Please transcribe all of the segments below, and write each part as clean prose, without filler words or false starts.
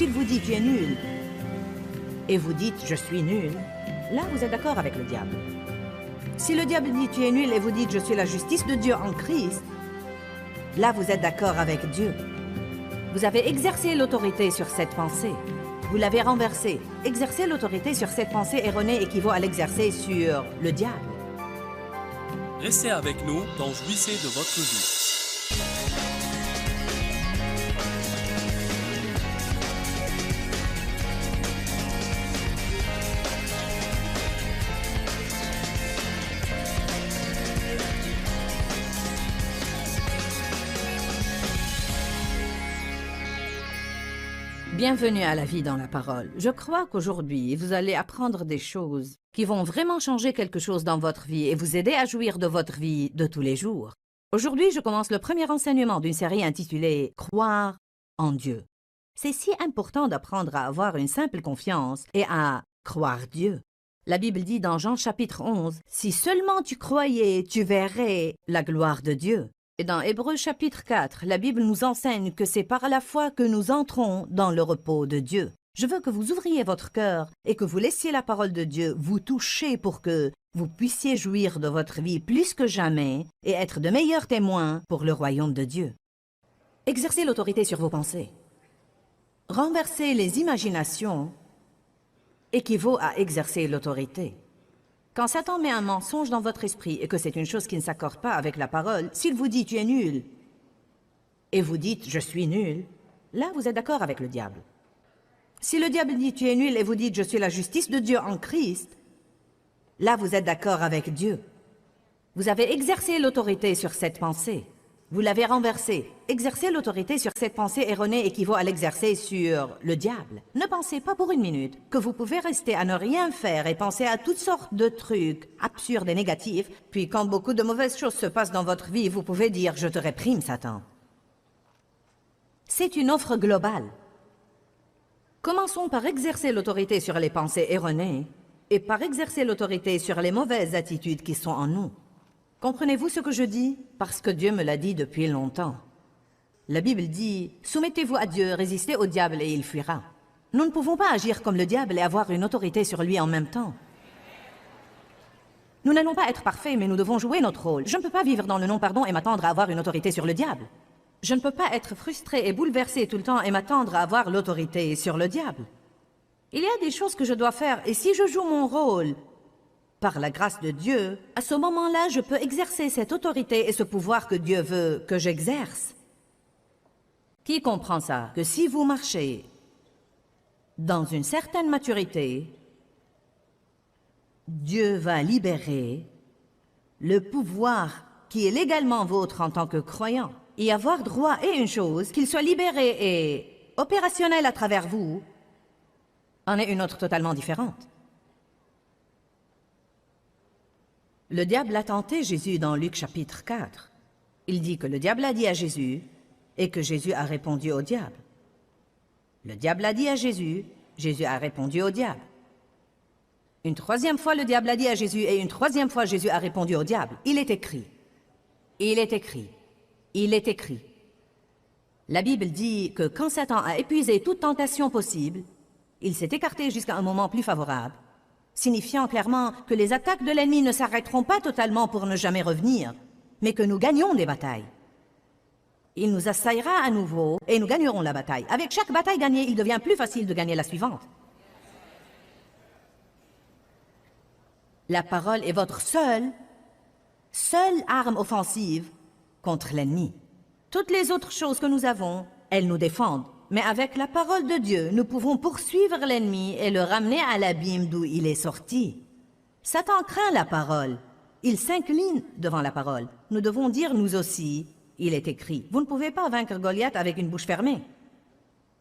S'il vous dit tu es nul, et vous dites je suis nul, là vous êtes d'accord avec le diable. Si le diable dit tu es nul et vous dites je suis la justice de Dieu en Christ, là vous êtes d'accord avec Dieu. Vous avez exercé l'autorité sur cette pensée. Vous l'avez renversée. Exercer l'autorité sur cette pensée erronée équivaut à l'exercer sur le diable. Restez avec nous dans Jouissez de votre vie. Bienvenue à la vie dans la parole. Je crois qu'aujourd'hui, vous allez apprendre des choses qui vont vraiment changer quelque chose dans votre vie et vous aider à jouir de votre vie de tous les jours. Aujourd'hui, je commence le premier enseignement d'une série intitulée « Croire en Dieu ». C'est si important d'apprendre à avoir une simple confiance et à croire Dieu. La Bible dit dans Jean chapitre 11, « Si seulement tu croyais, tu verrais la gloire de Dieu ». Et dans Hébreux chapitre 4, la Bible nous enseigne que c'est par la foi que nous entrons dans le repos de Dieu. Je veux que vous ouvriez votre cœur et que vous laissiez la parole de Dieu vous toucher pour que vous puissiez jouir de votre vie plus que jamais et être de meilleurs témoins pour le royaume de Dieu. Exercez l'autorité sur vos pensées. Renverser les imaginations équivaut à exercer l'autorité. Quand Satan met un mensonge dans votre esprit et que c'est une chose qui ne s'accorde pas avec la parole, s'il vous dit « tu es nul » et vous dites « je suis nul », là vous êtes d'accord avec le diable. Si le diable dit « tu es nul » et vous dites « je suis la justice de Dieu en Christ », là vous êtes d'accord avec Dieu. Vous avez exercé l'autorité sur cette pensée. Vous l'avez renversée. Exercer l'autorité sur cette pensée erronée équivaut à l'exercer sur le diable. Ne pensez pas pour une minute que vous pouvez rester à ne rien faire et penser à toutes sortes de trucs absurdes et négatifs, puis quand beaucoup de mauvaises choses se passent dans votre vie, vous pouvez dire « je te réprime, Satan ». C'est une offre globale. Commençons par exercer l'autorité sur les pensées erronées et par exercer l'autorité sur les mauvaises attitudes qui sont en nous. Comprenez-vous ce que je dis? Parce que Dieu me l'a dit depuis longtemps. La Bible dit « Soumettez-vous à Dieu, résistez au diable et il fuira ». Nous ne pouvons pas agir comme le diable et avoir une autorité sur lui en même temps. Nous n'allons pas être parfaits, mais nous devons jouer notre rôle. Je ne peux pas vivre dans le non-pardon et m'attendre à avoir une autorité sur le diable. Je ne peux pas être frustré et bouleversé tout le temps et m'attendre à avoir l'autorité sur le diable. Il y a des choses que je dois faire et si je joue mon rôle par la grâce de Dieu, à ce moment-là, je peux exercer cette autorité et ce pouvoir que Dieu veut que j'exerce. Qui comprend ça? Que si vous marchez dans une certaine maturité, Dieu va libérer le pouvoir qui est légalement vôtre en tant que croyant. Y avoir droit est une chose, qu'il soit libéré et opérationnel à travers vous, en est une autre totalement différente. Le diable a tenté Jésus dans Luc chapitre 4. Il dit que le diable a dit à Jésus et que Jésus a répondu au diable. Le diable a dit à Jésus, Jésus a répondu au diable. Une troisième fois, le diable a dit à Jésus et une troisième fois, Jésus a répondu au diable. Il est écrit. Il est écrit. Il est écrit. La Bible dit que quand Satan a épuisé toute tentation possible, il s'est écarté jusqu'à un moment plus favorable, signifiant clairement que les attaques de l'ennemi ne s'arrêteront pas totalement pour ne jamais revenir, mais que nous gagnons des batailles. Il nous assaillera à nouveau et nous gagnerons la bataille. Avec chaque bataille gagnée, il devient plus facile de gagner la suivante. La parole est votre seule arme offensive contre l'ennemi. Toutes les autres choses que nous avons, elles nous défendent. Mais avec la parole de Dieu, nous pouvons poursuivre l'ennemi et le ramener à l'abîme d'où il est sorti. Satan craint la parole. Il s'incline devant la parole. Nous devons dire nous aussi, il est écrit. Vous ne pouvez pas vaincre Goliath avec une bouche fermée.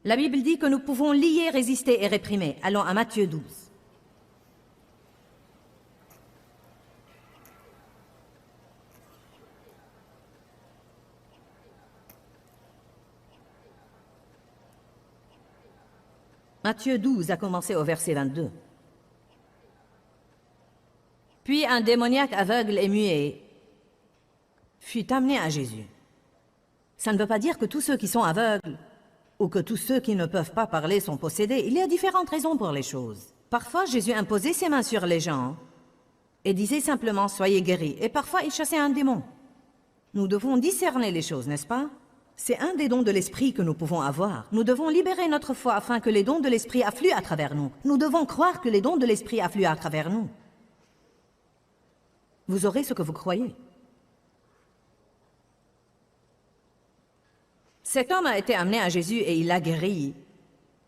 La Bible dit que nous pouvons lier, résister et réprimer. Allons à Matthieu 12. Matthieu 12 a commencé au verset 22. Puis un démoniaque aveugle et muet fut amené à Jésus. Ça ne veut pas dire que tous ceux qui sont aveugles ou que tous ceux qui ne peuvent pas parler sont possédés. Il y a différentes raisons pour les choses. Parfois, Jésus imposait ses mains sur les gens et disait simplement « Soyez guéris ». Et parfois, il chassait un démon. Nous devons discerner les choses, n'est-ce pas? C'est un des dons de l'Esprit que nous pouvons avoir. Nous devons libérer notre foi afin que les dons de l'Esprit affluent à travers nous. Nous devons croire que les dons de l'Esprit affluent à travers nous. Vous aurez ce que vous croyez. Cet homme a été amené à Jésus et il l'a guéri,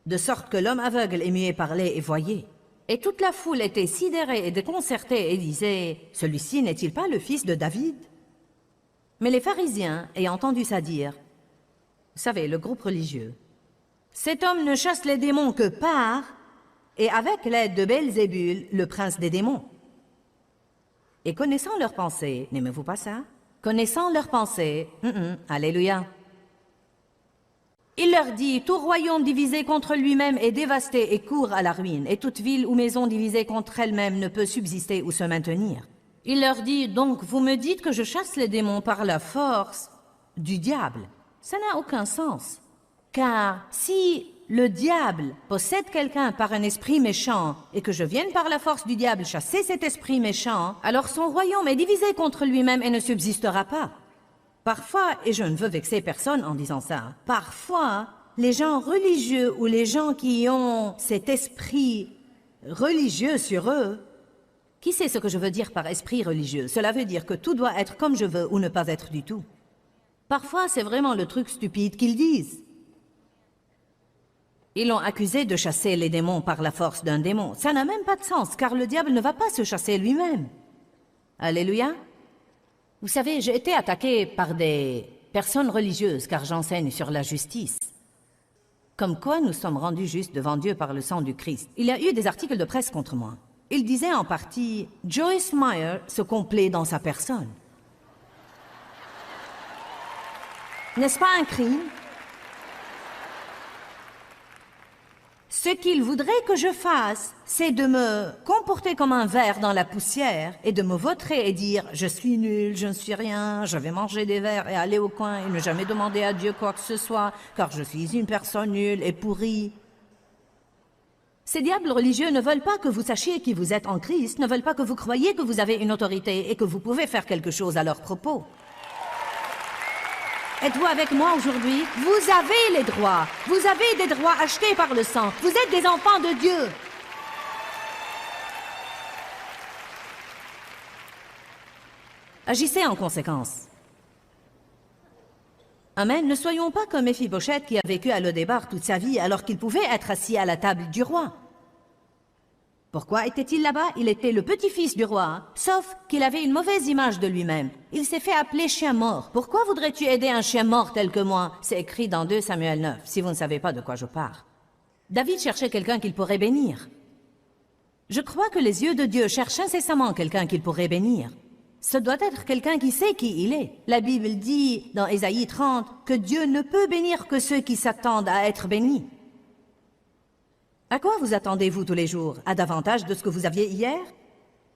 de sorte que l'homme aveugle et muet parlait et voyait. Et toute la foule était sidérée et déconcertée et disait « Celui-ci n'est-il pas le fils de David ?» Mais les pharisiens, ayant entendu ça dire, vous savez, le groupe religieux, cet homme ne chasse les démons que par et avec l'aide de Belzébul, le prince des démons. Et connaissant leurs pensées, n'aimez-vous pas ça? Connaissant leurs pensées, alléluia. Il leur dit, tout royaume divisé contre lui-même est dévasté et court à la ruine, et toute ville ou maison divisée contre elle-même ne peut subsister ou se maintenir. Il leur dit, donc vous me dites que je chasse les démons par la force du diable. Ça n'a aucun sens. Car si le diable possède quelqu'un par un esprit méchant et que je vienne par la force du diable chasser cet esprit méchant, alors son royaume est divisé contre lui-même et ne subsistera pas. Parfois, et je ne veux vexer personne en disant ça, parfois, les gens religieux ou les gens qui ont cet esprit religieux sur eux, qui sait ce que je veux dire par esprit religieux? Cela veut dire que tout doit être comme je veux ou ne pas être du tout. Parfois, c'est vraiment le truc stupide qu'ils disent. Ils l'ont accusé de chasser les démons par la force d'un démon. Ça n'a même pas de sens, car le diable ne va pas se chasser lui-même. Alléluia. Vous savez, j'ai été attaqué par des personnes religieuses, car j'enseigne sur la justice. Comme quoi nous sommes rendus justes devant Dieu par le sang du Christ. Il y a eu des articles de presse contre moi. Ils disaient en partie, Joyce Meyer se complaît dans sa personne. N'est-ce pas un crime? Ce qu'ils voudraient que je fasse, c'est de me comporter comme un ver dans la poussière et de me vautrer et dire « Je suis nul, je ne suis rien, je vais manger des vers et aller au coin et ne jamais demander à Dieu quoi que ce soit, car je suis une personne nulle et pourrie. » Ces diables religieux ne veulent pas que vous sachiez qui vous êtes en Christ, ne veulent pas que vous croyiez que vous avez une autorité et que vous pouvez faire quelque chose à leur propos. Êtes-vous avec moi aujourd'hui? Vous avez les droits. Vous avez des droits achetés par le sang. Vous êtes des enfants de Dieu. Agissez en conséquence. Amen. Ne soyons pas comme Méphibosheth qui a vécu à Lodébar toute sa vie alors qu'il pouvait être assis à la table du roi. Pourquoi était-il là-bas? Il était le petit-fils du roi, sauf qu'il avait une mauvaise image de lui-même. Il s'est fait appeler chien mort. Pourquoi voudrais-tu aider un chien mort tel que moi? C'est écrit dans 2 Samuel 9, si vous ne savez pas de quoi je parle. David cherchait quelqu'un qu'il pourrait bénir. Je crois que les yeux de Dieu cherchent incessamment quelqu'un qu'il pourrait bénir. Ce doit être quelqu'un qui sait qui il est. La Bible dit, dans Ésaïe 30, que Dieu ne peut bénir que ceux qui s'attendent à être bénis. À quoi vous attendez-vous tous les jours? À davantage de ce que vous aviez hier?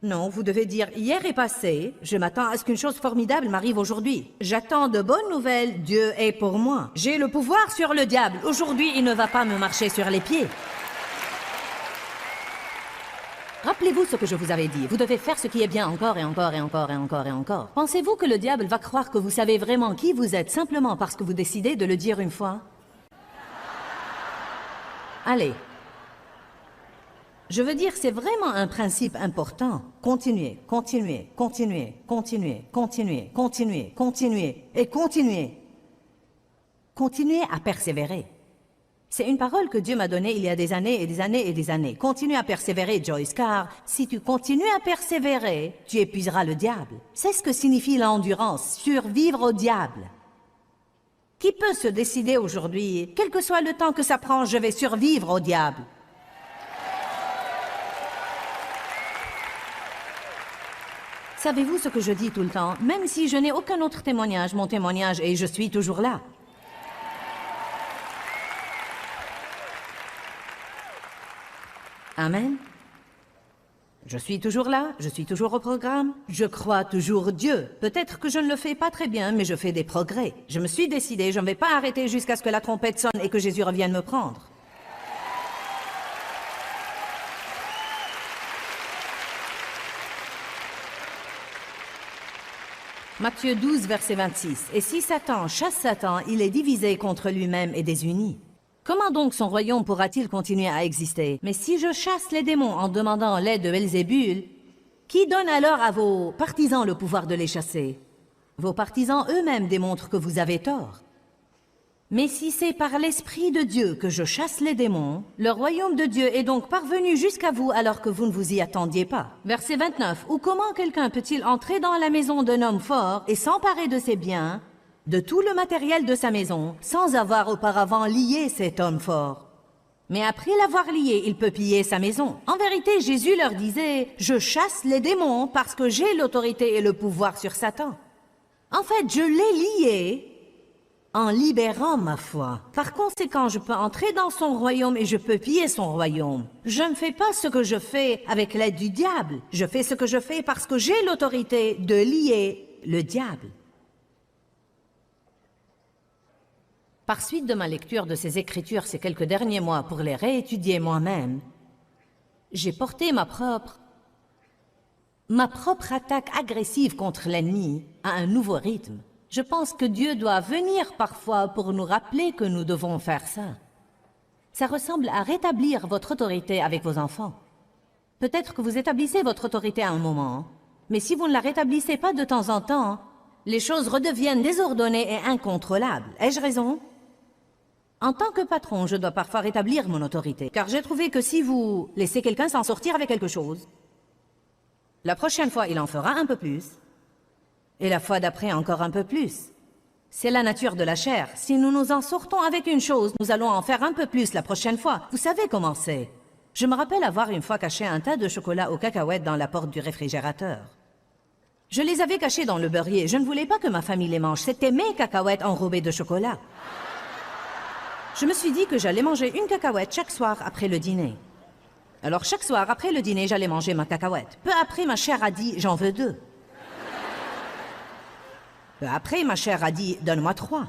Non, vous devez dire, hier est passé, je m'attends à ce qu'une chose formidable m'arrive aujourd'hui. J'attends de bonnes nouvelles, Dieu est pour moi. J'ai le pouvoir sur le diable, aujourd'hui il ne va pas me marcher sur les pieds. Rappelez-vous ce que je vous avais dit, vous devez faire ce qui est bien encore et encore et encore et encore et encore. Pensez-vous que le diable va croire que vous savez vraiment qui vous êtes simplement parce que vous décidez de le dire une fois? Allez. Je veux dire, c'est vraiment un principe important. Continuez, continuez, continuez, continuez, continuez, continuez, continuez et continuez. Continuez à persévérer. C'est une parole que Dieu m'a donnée il y a des années et des années et des années. Continue à persévérer, Joyce, car si tu continues à persévérer, tu épuiseras le diable. C'est ce que signifie l'endurance, survivre au diable. Qui peut se décider aujourd'hui, quel que soit le temps que ça prend, je vais survivre au diable? Savez-vous ce que je dis tout le temps? Même si je n'ai aucun autre témoignage, mon témoignage est « je suis toujours là ». Amen. Je suis toujours là, je suis toujours au programme, je crois toujours Dieu. Peut-être que je ne le fais pas très bien, mais je fais des progrès. Je me suis décidé, je ne vais pas arrêter jusqu'à ce que la trompette sonne et que Jésus revienne me prendre. Matthieu 12, verset 26. « Et si Satan chasse Satan, il est divisé contre lui-même et désuni. Comment donc son royaume pourra-t-il continuer à exister? Mais si je chasse les démons en demandant l'aide de Belzébul, qui donne alors à vos partisans le pouvoir de les chasser? Vos partisans eux-mêmes démontrent que vous avez tort. Mais si c'est par l'Esprit de Dieu que je chasse les démons, le royaume de Dieu est donc parvenu jusqu'à vous alors que vous ne vous y attendiez pas. » Verset 29. « Ou comment quelqu'un peut-il entrer dans la maison d'un homme fort et s'emparer de ses biens, de tout le matériel de sa maison, sans avoir auparavant lié cet homme fort? Mais après l'avoir lié, il peut piller sa maison. En vérité, Jésus leur disait, « Je chasse les démons parce que j'ai l'autorité et le pouvoir sur Satan. » En fait, je l'ai lié en libérant ma foi. Par conséquent, je peux entrer dans son royaume et je peux piller son royaume. Je ne fais pas ce que je fais avec l'aide du diable. Je fais ce que je fais parce que j'ai l'autorité de lier le diable. Par suite de ma lecture de ces Écritures ces quelques derniers mois pour les réétudier moi-même, j'ai porté ma propre attaque agressive contre l'ennemi à un nouveau rythme. Je pense que Dieu doit venir parfois pour nous rappeler que nous devons faire ça. Ça ressemble à rétablir votre autorité avec vos enfants. Peut-être que vous établissez votre autorité à un moment, mais si vous ne la rétablissez pas de temps en temps, les choses redeviennent désordonnées et incontrôlables. Ai-je raison? En tant que patron, je dois parfois rétablir mon autorité, car j'ai trouvé que si vous laissez quelqu'un s'en sortir avec quelque chose, la prochaine fois, il en fera un peu plus, et la fois d'après, encore un peu plus. C'est la nature de la chair. Si nous nous en sortons avec une chose, nous allons en faire un peu plus la prochaine fois. Vous savez comment c'est. Je me rappelle avoir une fois caché un tas de chocolat aux cacahuètes dans la porte du réfrigérateur. Je les avais cachés dans le beurrier. Je ne voulais pas que ma famille les mange. C'était mes cacahuètes enrobées de chocolat. Je me suis dit que j'allais manger une cacahuète chaque soir après le dîner. Alors chaque soir après le dîner, j'allais manger ma cacahuète. Peu après, ma chair a dit « j'en veux 2 ». Peu après, ma chair a dit « donne-moi 3 ».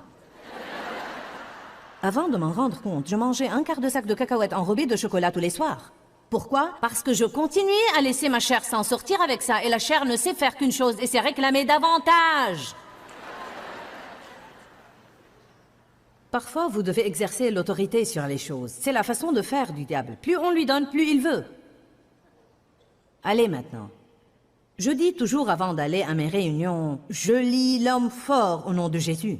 Avant de m'en rendre compte, je mangeais un quart de sac de cacahuètes enrobées de chocolat tous les soirs. Pourquoi? Parce que je continuais à laisser ma chair s'en sortir avec ça, et la chair ne sait faire qu'une chose, et c'est réclamer davantage. Parfois, vous devez exercer l'autorité sur les choses. C'est la façon de faire du diable. Plus on lui donne, plus il veut. Allez maintenant. Je dis toujours avant d'aller à mes réunions, je lis l'homme fort au nom de Jésus.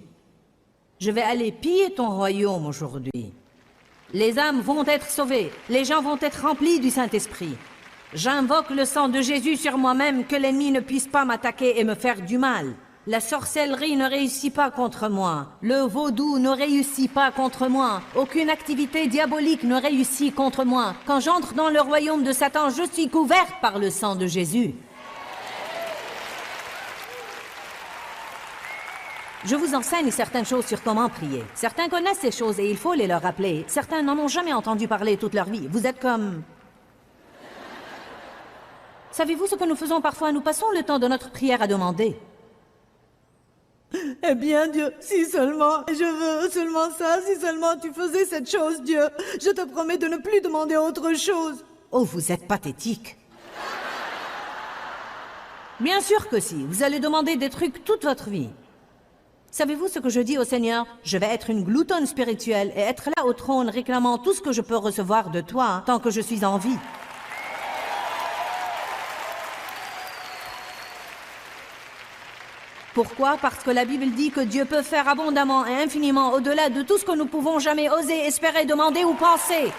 Je vais aller piller ton royaume aujourd'hui. Les âmes vont être sauvées, les gens vont être remplis du Saint-Esprit. J'invoque le sang de Jésus sur moi-même, que l'ennemi ne puisse pas m'attaquer et me faire du mal. La sorcellerie ne réussit pas contre moi. Le vaudou ne réussit pas contre moi. Aucune activité diabolique ne réussit contre moi. Quand j'entre dans le royaume de Satan, je suis couverte par le sang de Jésus. Je vous enseigne certaines choses sur comment prier. Certains connaissent ces choses et il faut les leur rappeler. Certains n'en ont jamais entendu parler toute leur vie. Vous êtes comme... Savez-vous ce que nous faisons parfois? Nous passons le temps de notre prière à demander. Eh bien, Dieu, si seulement, je veux seulement ça, si seulement tu faisais cette chose, Dieu. Je te promets de ne plus demander autre chose. Oh, vous êtes pathétique. Bien sûr que si. Vous allez demander des trucs toute votre vie. Savez-vous ce que je dis au Seigneur? Je vais être une gloutonne spirituelle et être là au trône réclamant tout ce que je peux recevoir de toi tant que je suis en vie. Pourquoi? Parce que la Bible dit que Dieu peut faire abondamment et infiniment au-delà de tout ce que nous pouvons jamais oser, espérer, demander ou penser.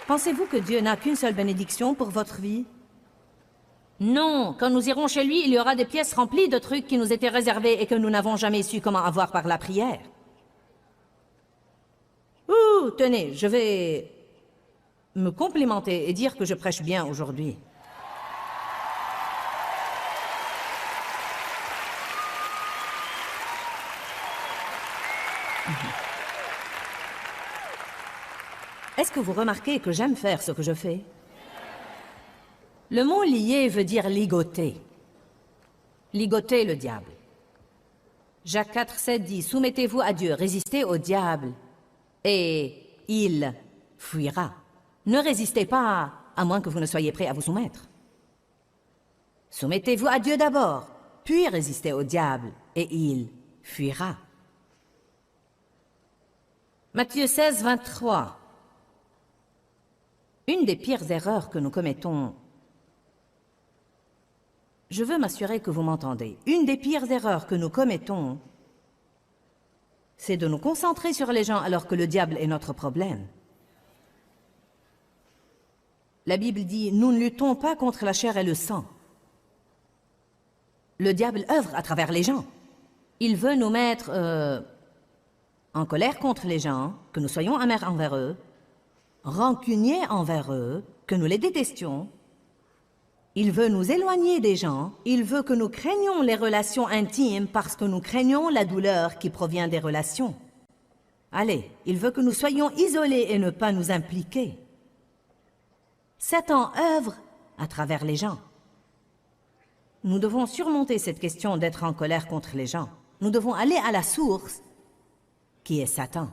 Pensez-vous que Dieu n'a qu'une seule bénédiction pour votre vie? Non, quand nous irons chez lui, il y aura des pièces remplies de trucs qui nous étaient réservés et que nous n'avons jamais su comment avoir par la prière. Ouh, tenez, je vais me complimenter et dire que je prêche bien aujourd'hui. Est-ce que vous remarquez que j'aime faire ce que je fais? Le mot lier veut dire ligoter. Ligoter le diable. Jacques 4,7 dit, soumettez-vous à Dieu, résistez au diable, et il fuira. Ne résistez pas, à moins que vous ne soyez prêts à vous soumettre. Soumettez-vous à Dieu d'abord, puis résistez au diable, et il fuira. Matthieu 16, 23. Une des pires erreurs que nous commettons, je veux m'assurer que vous m'entendez, une des pires erreurs que nous commettons, c'est de nous concentrer sur les gens alors que le diable est notre problème. La Bible dit, nous ne luttons pas contre la chair et le sang. Le diable œuvre à travers les gens. Il veut nous mettre en colère contre les gens, que nous soyons amers envers eux, rancuniers envers eux, que nous les détestions. Il veut nous éloigner des gens. Il veut que nous craignions les relations intimes parce que nous craignons la douleur qui provient des relations. Allez, il veut que nous soyons isolés et ne pas nous impliquer. Satan œuvre à travers les gens. Nous devons surmonter cette question d'être en colère contre les gens. Nous devons aller à la source, qui est Satan.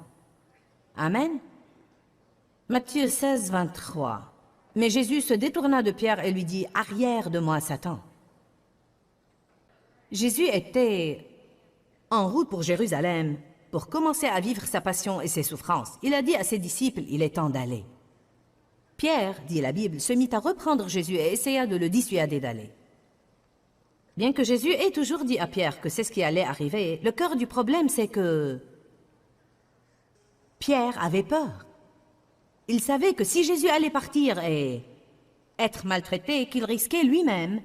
Amen. Matthieu 16, 23. Mais Jésus se détourna de Pierre et lui dit, « Arrière de moi, Satan !» Jésus était en route pour Jérusalem pour commencer à vivre sa passion et ses souffrances. Il a dit à ses disciples, il est temps d'aller. Pierre, dit la Bible, se mit à reprendre Jésus et essaya de le dissuader d'aller. Bien que Jésus ait toujours dit à Pierre que c'est ce qui allait arriver, le cœur du problème, c'est que Pierre avait peur. Il savait que si Jésus allait partir et être maltraité, qu'il risquait lui-même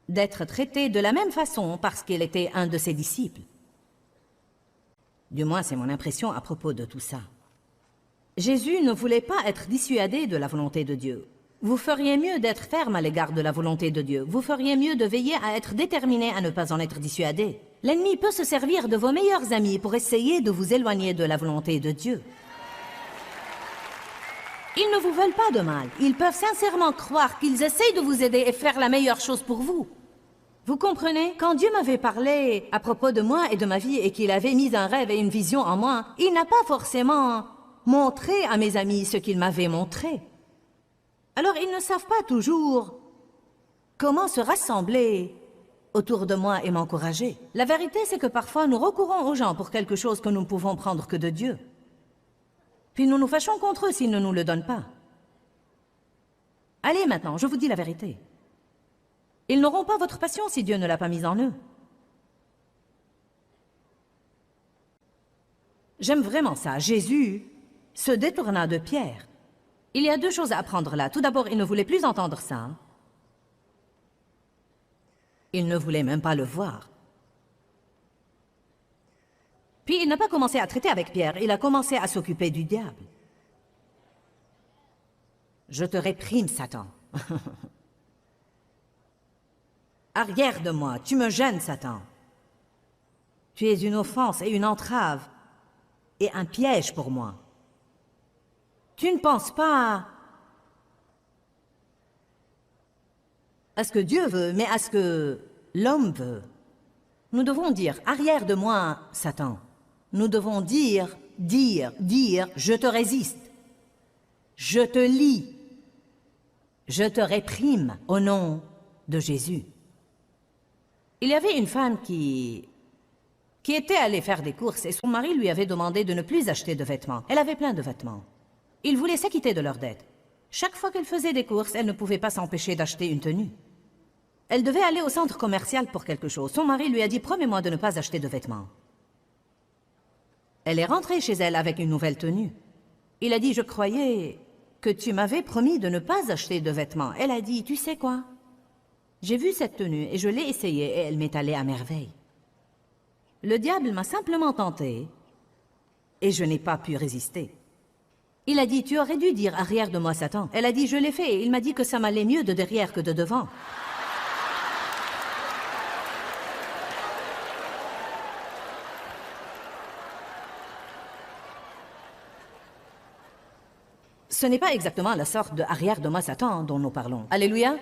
d'être traité de la même façon parce qu'il était un de ses disciples. Du moins, c'est mon impression à propos de tout ça. Jésus ne voulait pas être dissuadé de la volonté de Dieu. Vous feriez mieux d'être ferme à l'égard de la volonté de Dieu. Vous feriez mieux de veiller à être déterminé à ne pas en être dissuadé. L'ennemi peut se servir de vos meilleurs amis pour essayer de vous éloigner de la volonté de Dieu. Ils ne vous veulent pas de mal. Ils peuvent sincèrement croire qu'ils essayent de vous aider et faire la meilleure chose pour vous. Vous comprenez? Quand Dieu m'avait parlé à propos de moi et de ma vie et qu'il avait mis un rêve et une vision en moi, il n'a pas forcément montré à mes amis ce qu'il m'avait montré. Alors ils ne savent pas toujours comment se rassembler autour de moi et m'encourager. La vérité, c'est que parfois nous recourons aux gens pour quelque chose que nous ne pouvons prendre que de Dieu. Puis nous nous fâchons contre eux s'ils ne nous le donnent pas. Allez maintenant, je vous dis la vérité. Ils n'auront pas votre passion si Dieu ne l'a pas mise en eux. J'aime vraiment ça. Jésus se détourna de Pierre. Il y a deux choses à apprendre là. Tout d'abord, il ne voulait plus entendre ça. Il ne voulait même pas le voir. Puis il n'a pas commencé à traiter avec Pierre, il a commencé à s'occuper du diable. Je te réprime, Satan. Arrière de moi, tu me gênes, Satan. Tu es une offense et une entrave et un piège pour moi. Tu ne penses pas à ce que Dieu veut, mais à ce que l'homme veut. Nous devons dire, arrière de moi, Satan. Nous devons dire, je te résiste. Je te lie. Je te réprime au nom de Jésus. Il y avait une femme qui était allée faire des courses et son mari lui avait demandé de ne plus acheter de vêtements. Elle avait plein de vêtements. Il voulait s'acquitter de leurs dettes. Chaque fois qu'elle faisait des courses, elle ne pouvait pas s'empêcher d'acheter une tenue. Elle devait aller au centre commercial pour quelque chose. Son mari lui a dit « Promets-moi de ne pas acheter de vêtements ». Elle est rentrée chez elle avec une nouvelle tenue. Il a dit « Je croyais que tu m'avais promis de ne pas acheter de vêtements ». Elle a dit « Tu sais quoi? J'ai vu cette tenue et je l'ai essayée et elle m'est allée à merveille. Le diable m'a simplement tentée et je n'ai pas pu résister. Il a dit « Tu aurais dû dire arrière de moi, Satan ». Elle a dit « Je l'ai fait et il m'a dit que ça m'allait mieux de derrière que de devant ». Ce n'est pas exactement la sorte de arrière de moi Satan dont nous parlons. Alléluia.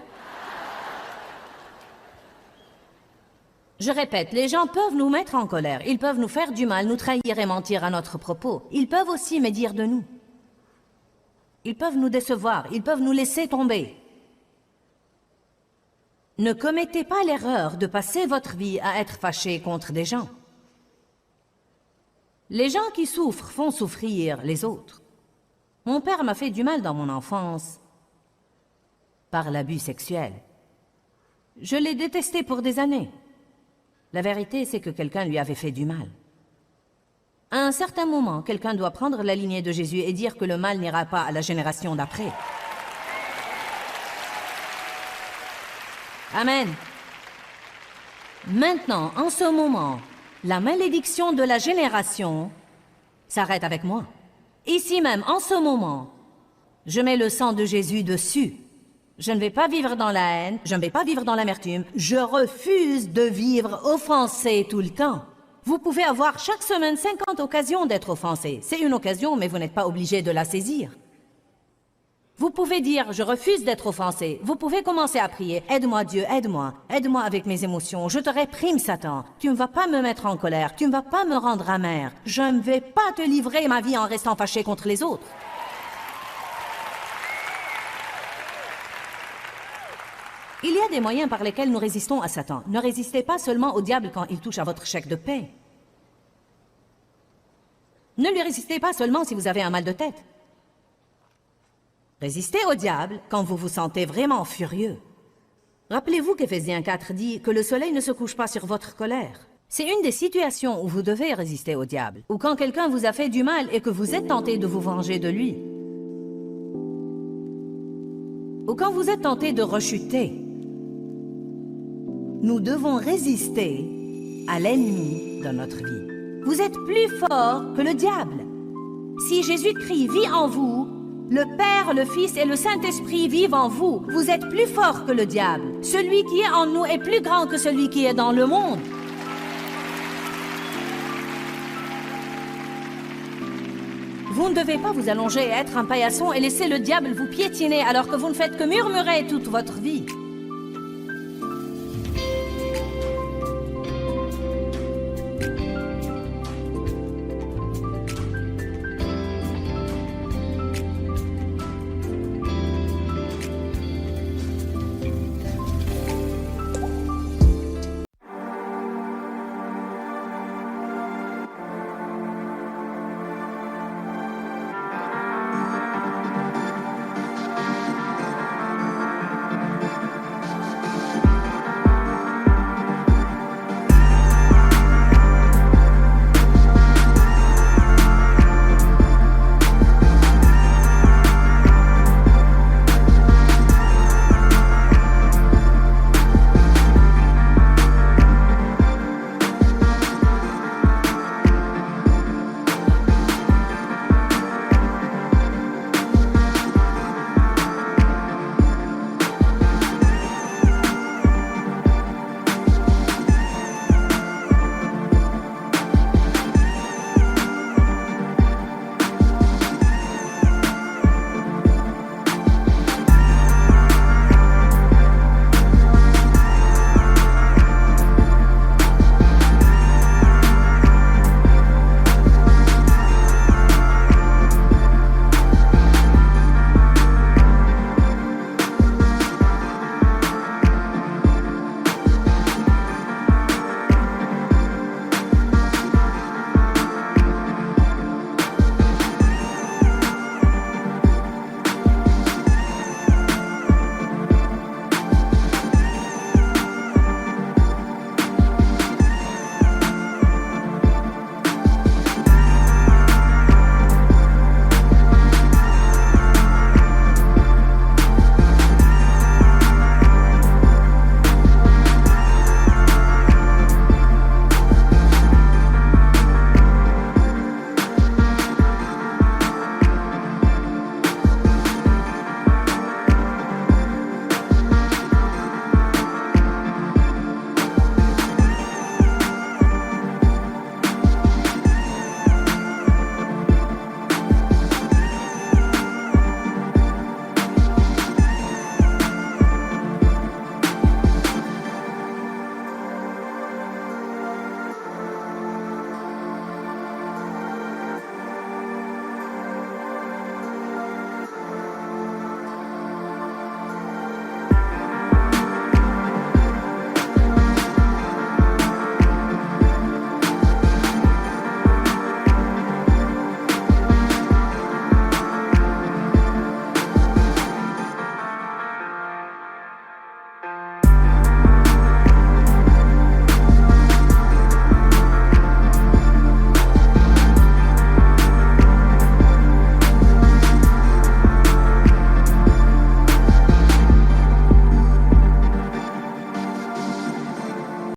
Je répète, les gens peuvent nous mettre en colère, ils peuvent nous faire du mal, nous trahir et mentir à notre propos. Ils peuvent aussi médire de nous. Ils peuvent nous décevoir, ils peuvent nous laisser tomber. Ne commettez pas l'erreur de passer votre vie à être fâché contre des gens. Les gens qui souffrent font souffrir les autres. Mon père m'a fait du mal dans mon enfance par l'abus sexuel. Je l'ai détesté pour des années. La vérité, c'est que quelqu'un lui avait fait du mal. À un certain moment, quelqu'un doit prendre la lignée de Jésus et dire que le mal n'ira pas à la génération d'après. Amen. Maintenant, en ce moment, la malédiction de la génération s'arrête avec moi. Ici même, en ce moment, je mets le sang de Jésus dessus. Je ne vais pas vivre dans la haine, je ne vais pas vivre dans l'amertume. Je refuse de vivre offensé tout le temps. Vous pouvez avoir chaque semaine 50 occasions d'être offensé. C'est une occasion, mais vous n'êtes pas obligé de la saisir. Vous pouvez dire « je refuse d'être offensé ». Vous pouvez commencer à prier « aide-moi Dieu, aide-moi avec mes émotions, je te réprime Satan. Tu ne vas pas me mettre en colère, tu ne vas pas me rendre amer. Je ne vais pas te livrer ma vie en restant fâché contre les autres. » Il y a des moyens par lesquels nous résistons à Satan. Ne résistez pas seulement au diable quand il touche à votre chèque de paie. Ne lui résistez pas seulement si vous avez un mal de tête. Résistez au diable quand vous vous sentez vraiment furieux. Rappelez-vous qu'Éphésiens 4 dit que le soleil ne se couche pas sur votre colère. C'est une des situations où vous devez résister au diable, ou quand quelqu'un vous a fait du mal et que vous êtes tenté de vous venger de lui, ou quand vous êtes tenté de rechuter. Nous devons résister à l'ennemi dans notre vie. Vous êtes plus fort que le diable. Si Jésus-Christ vit en vous, le Père, le Fils et le Saint-Esprit vivent en vous. Vous êtes plus fort que le diable. Celui qui est en nous est plus grand que celui qui est dans le monde. Vous ne devez pas vous allonger et être un paillasson et laisser le diable vous piétiner alors que vous ne faites que murmurer toute votre vie.